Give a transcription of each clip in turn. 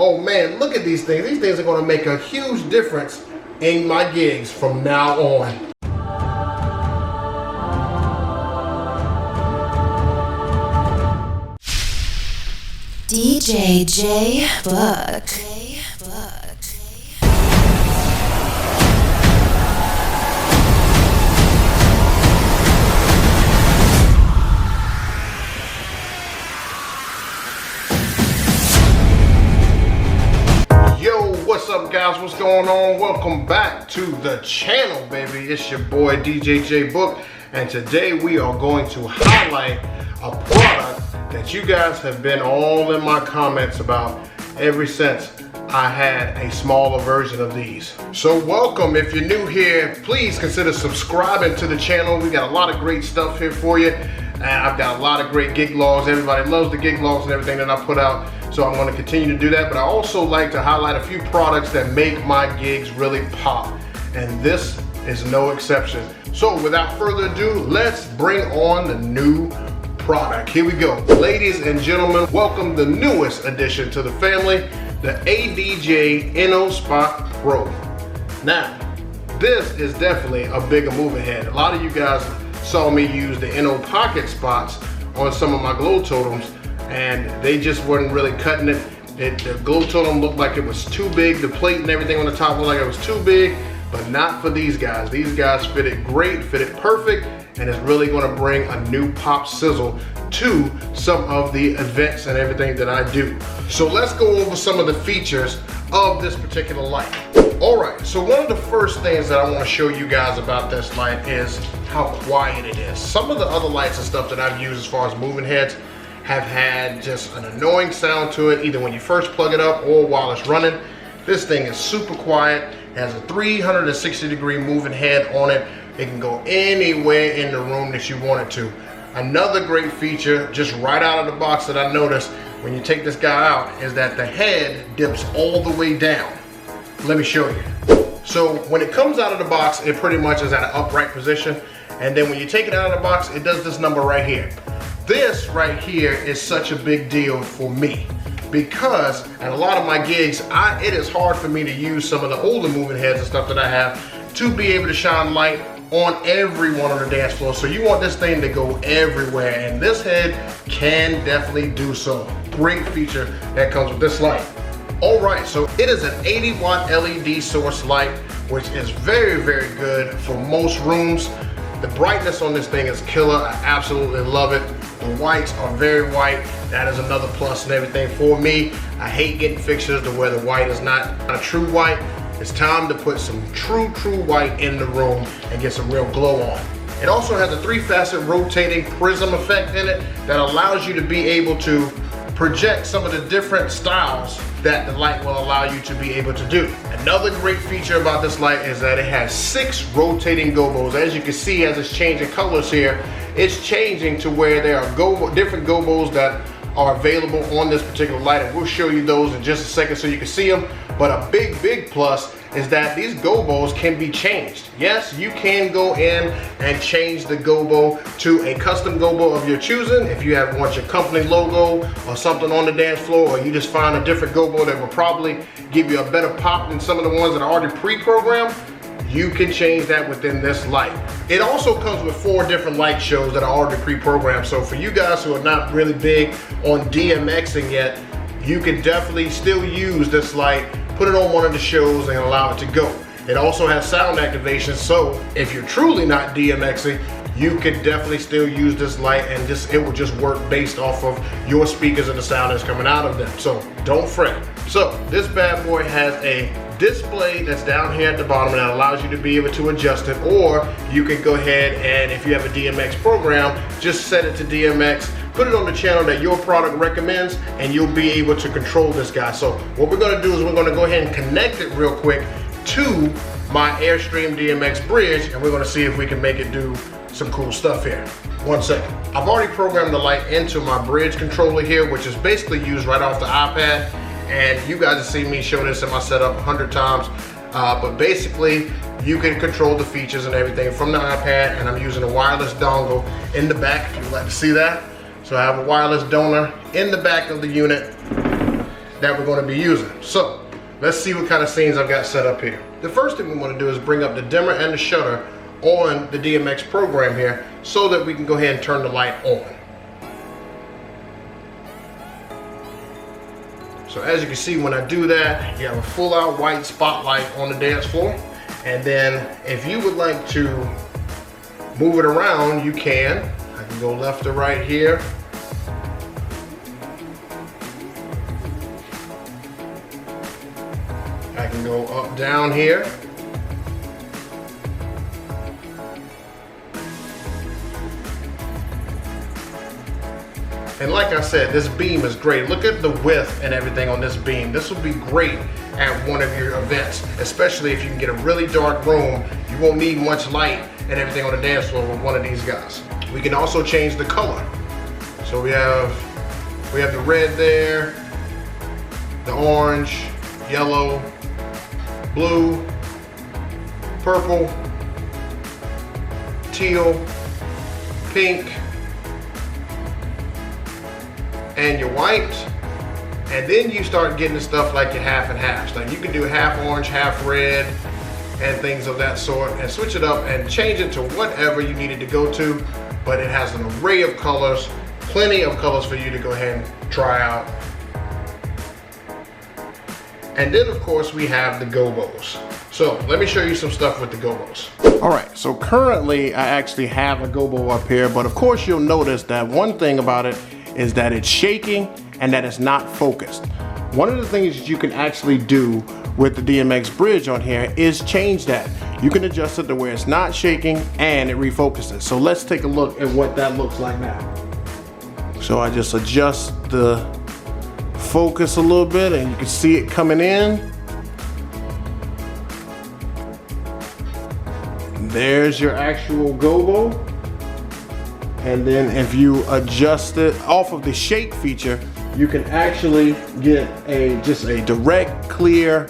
Oh man, look at these things. These things are gonna make a huge difference in my gigs from now on. DJ J Book. Yo, what's up guys? What's going on? Welcome back to the channel, baby. It's your boy DJ J Book, and today we are going to highlight a product that you guys have been all in my comments about ever since I had a smaller version of these. So welcome. If you're new here, please consider subscribing to the channel. We got a lot of great stuff here for you, and I've got a lot of great gig logs. Everybody loves the gig logs and everything that I put out, so I'm going to continue to do that. But I also like to highlight a few products that make my gigs really pop, and this is no exception. So without further ado, let's bring on the new product. Here we go. Ladies and gentlemen, welcome the newest addition to the family, the Adj Inno Spot Pro. Now, this is definitely a bigger moving head. A lot of you guys saw me use the Inno pocket spots on some of my glow totems, and they just weren't really cutting it. The glow totem looked like it was too big. The plate and everything on the top looked like it was too big, but not for these guys. These guys fit it great, fit it perfect, and it's really gonna bring a new pop sizzle to some of the events and everything that I do. So let's go over some of the features of this particular light. All right, so one of the first things that I wanna show you guys about this light is how quiet it is. Some of the other lights and stuff that I've used as far as moving heads have had just an annoying sound to it, either when you first plug it up or while it's running. This thing is super quiet. It has a 360-degree moving head on it. It can go anywhere in the room that you want it to. Another great feature, just right out of the box, that I noticed when you take this guy out, is that the head dips all the way down. Let me show you. So when it comes out of the box, it pretty much is at an upright position. And then when you take it out of the box, it does this number right here. This right here is such a big deal for me, because at a lot of my gigs, it is hard for me to use some of the older moving heads and stuff that I have to be able to shine light on everyone on the dance floor. So you want this thing to go everywhere, and this head can definitely do so. Great feature that comes with this light. All right, so it is an 80-watt LED source light, which is very, very good for most rooms. The brightness on this thing is killer. I absolutely love it. The whites are very white. That is another plus and everything for me. I hate getting fixtures to where the white is not a true white. It's time to put some true white in the room and get some real glow on. It also has a 3-facet rotating prism effect in it that allows you to be able to project some of the different styles that the light will allow you to be able to do. Another great feature about this light is that it has 6 rotating gobos. As you can see, as it's changing colors here, it's changing to where there are different gobos that are available on this particular light, and we'll show you those in just a second so you can see them. But a big plus is that these gobos can be changed. Yes, you can go in and change the gobo to a custom gobo of your choosing. If you want your company logo or something on the dance floor, or you just find a different gobo that will probably give you a better pop than some of the ones that are already pre-programmed, you can change that within this light. It also comes with 4 different light shows that are already pre-programmed. So for you guys who are not really big on DMXing yet, you can definitely still use this light, put it on one of the shows and allow it to go. It also has sound activation, so if you're truly not DMXing, you can definitely still use this light, and it will just work based off of your speakers and the sound that's coming out of them. So don't fret. So this bad boy has a display that's down here at the bottom that allows you to be able to adjust it, or you can go ahead and, if you have a DMX program, just set it to DMX, put it on the channel that your product recommends, and you'll be able to control this guy. So what we're gonna do is we're gonna go ahead and connect it real quick to my Airstream DMX bridge, and we're gonna see if we can make it do some cool stuff here. 1 second. I've already programmed the light into my bridge controller here, which is basically used right off the iPad. And you guys have seen me show this in my setup 100 times. But basically, you can control the features and everything from the iPad, and I'm using a wireless dongle in the back, if you'd like to see that. So I have a wireless donor in the back of the unit, that we're going to be using. So let's see what kind of scenes I've got set up here. The first thing we want to do is bring up the dimmer and the shutter on the DMX program here so that we can go ahead and turn the light on. So as you can see, when I do that, you have a full out white spotlight on the dance floor. And then if you would like to move it around, you can. I can go left to right here. I can go up, down here. And like I said, this beam is great. Look at the width and everything on this beam. This will be great at one of your events, especially if you can get a really dark room. You won't need much light and everything on the dance floor with one of these guys. We can also change the color. So we have the red there, the orange, yellow, blue, purple, teal, pink, and your white. And then you start getting the stuff like your half and halves. Like you can do half orange, half red, and things of that sort, and switch it up and change it to whatever you need it to go to. But it has an array of colors, plenty of colors for you to go ahead and try out. And then of course we have the Gobos. So let me show you some stuff with the Gobos. All right, so currently I actually have a Gobo up here, but of course you'll notice that one thing about it is that it's shaking and that it's not focused. One of the things that you can actually do with the DMX bridge on here is change that. You can adjust it to where it's not shaking and it refocuses. So let's take a look at what that looks like now. So I just adjust the focus a little bit and you can see it coming in. There's your actual Gobo. And then if you adjust it off of the shake feature, you can actually get just a direct, clear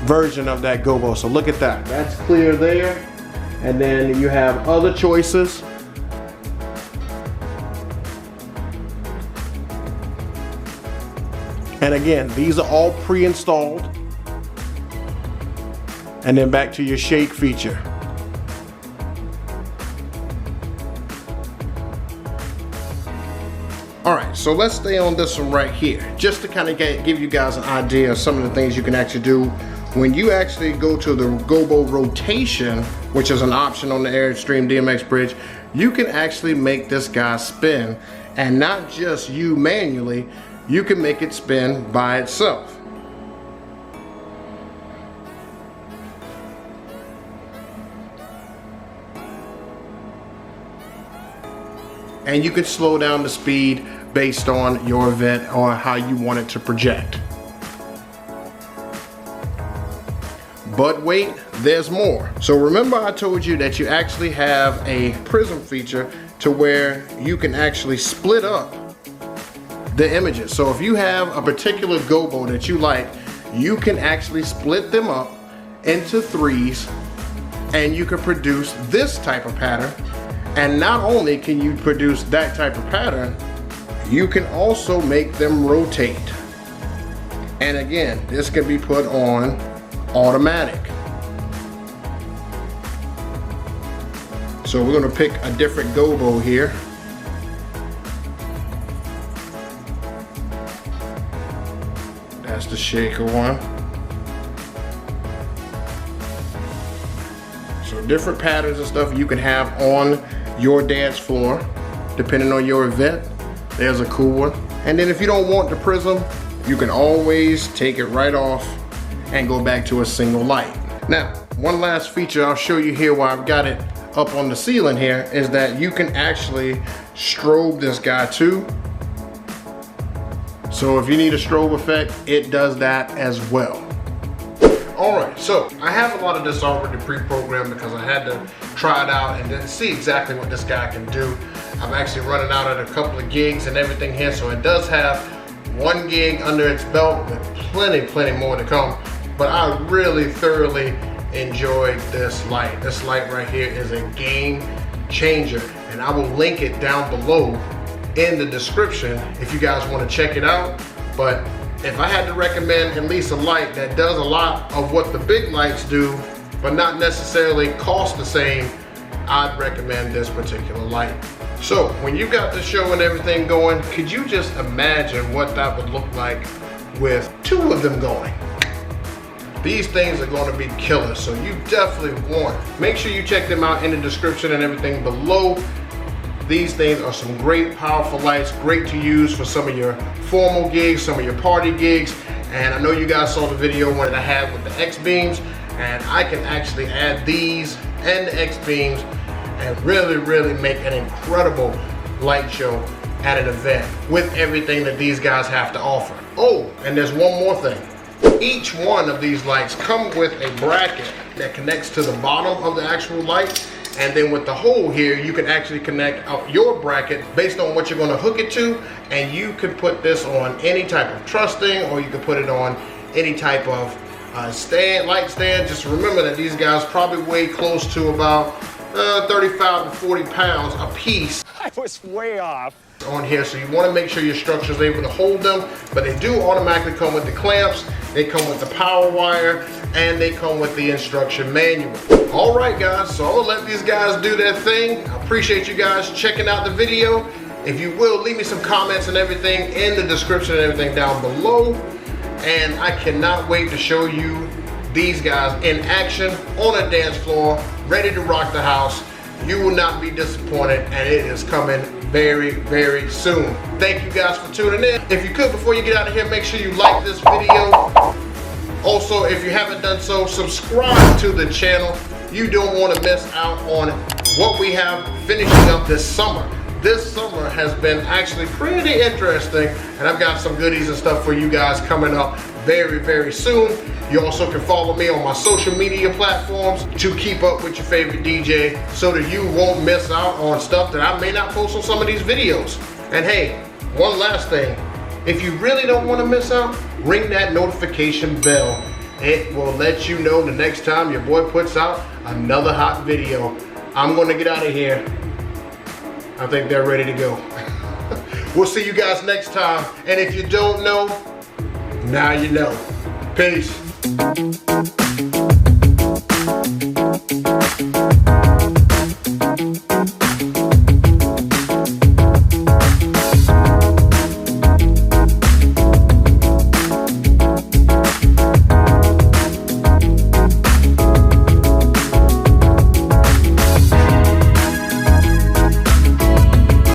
version of that Gobo. So look at that, that's clear there. And then you have other choices. And again, these are all pre-installed. And then back to your shake feature. All right, so let's stay on this one right here, just to kind of give you guys an idea of some of the things you can actually do when you actually go to the Gobo rotation, which is an option on the Airstream DMX bridge. You can actually make this guy spin, and not just you manually, you can make it spin by itself. And you can slow down the speed based on your event or how you want it to project. But wait, there's more. So remember I told you that you actually have a prism feature to where you can actually split up the images. So if you have a particular Gobo that you like, you can actually split them up into threes and you can produce this type of pattern. And not only can you produce that type of pattern, you can also make them rotate. And again, this can be put on automatic. So we're gonna pick a different Gobo here. That's the shaker one. So different patterns and stuff you can have on your dance floor, depending on your event. There's a cool one. And then if you don't want the prism, you can always take it right off and go back to a single light. Now, one last feature I'll show you here while I've got it up on the ceiling here is that you can actually strobe this guy too. So if you need a strobe effect, it does that as well. All right, so I have a lot of this already pre-programmed because I had to try it out and then see exactly what this guy can do. I'm actually running out at a couple of gigs and everything here, so it does have 1 gig under its belt with plenty more to come. But I really thoroughly enjoyed this light. This light right here is a game changer, and I will link it down below in the description if you guys want to check it out. But if I had to recommend at least a light that does a lot of what the big lights do, but not necessarily cost the same, I'd recommend this particular light. So when you got the show and everything going, could you just imagine what that would look like with two of them going? These things are going to be killer, so you definitely want. Make sure you check them out in the description and everything below. These things are some great, powerful lights, great to use for some of your formal gigs, some of your party gigs. And I know you guys saw the video one that I had with the X-beams, and I can actually add these and the X-beams and really make an incredible light show at an event with everything that these guys have to offer. Oh, and there's one more thing. Each one of these lights come with a bracket that connects to the bottom of the actual light, and then with the hole here, you can actually connect up your bracket based on what you're going to hook it to, and you could put this on any type of trussing, or you could put it on any type of light stand. Just remember that these guys probably weigh close to about 35 to 40 pounds a piece. I was way off. On here, so you want to make sure your structure is able to hold them, but they do automatically come with the clamps, they come with the power wire, and they come with the instruction manual. All right guys, so I'm gonna let these guys do their thing. I appreciate you guys checking out the video. If you will, leave me some comments and everything in the description and everything down below, and I cannot wait to show you these guys in action on a dance floor, ready to rock the house. You will not be disappointed, and it is coming very soon. Thank you guys for tuning in. If you could, before you get out of here, make sure you like this video. Also, if you haven't done so, subscribe to the channel. You don't want to miss out on what we have finishing up this summer. This summer has been actually pretty interesting, and I've got some goodies and stuff for you guys coming up very soon. You also can follow me on my social media platforms to keep up with your favorite DJ, so that you won't miss out on stuff that I may not post on some of these videos. And hey, one last thing, if you really don't want to miss out, ring that notification bell. It will let you know the next time your boy puts out another hot video. I'm gonna get out of here. I think they're ready to go. We'll see you guys next time. And if you don't know, now you know. Peace.